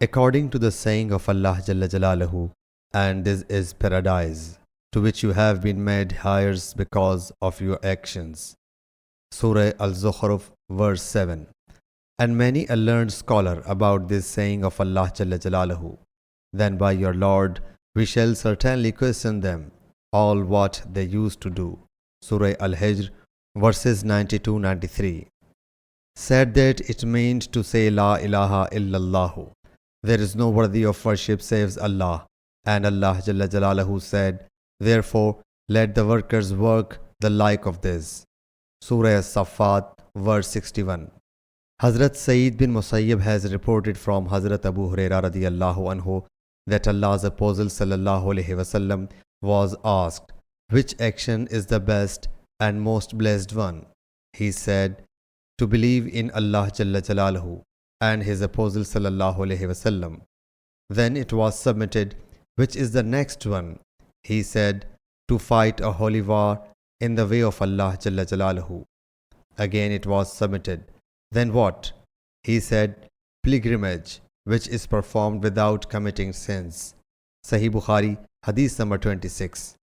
according to the saying of Allah Jalla Jalaluhu, and this is paradise, to which you have been made heirs because of your actions. Surah Al-Zukhruf, verse 7. And many a learned scholar about this saying of Allah Jalla Jalaluhu, then by your Lord we shall certainly question them all what they used to do. Surah Al-Hijr, verses 92-93. Said that it meant to say La ilaha illallahu. There is no worthy of worship save Allah. And Allah Jalla Jalaluhu said, therefore let the workers work the like of this. Surah As-Saffat, verse 61. Hazrat Sayyid bin Musayyib has reported from Hazrat Abu Hurairah radiyallahu anhu that Allah's Apostle sallallahu alaihi wasallam was asked, which action is the best and most blessed one? He said, to believe in Allah Jalla Jalaluhu and His Apostle sallallahu alaihi wasallam. Then it was submitted, which is the next one? He said, to fight a holy war in the way of Allah Jalla Jalaluhu. Again it was submitted. Then what? He said, pilgrimage, which is performed without committing sins. Sahih Bukhari, Hadith number 26.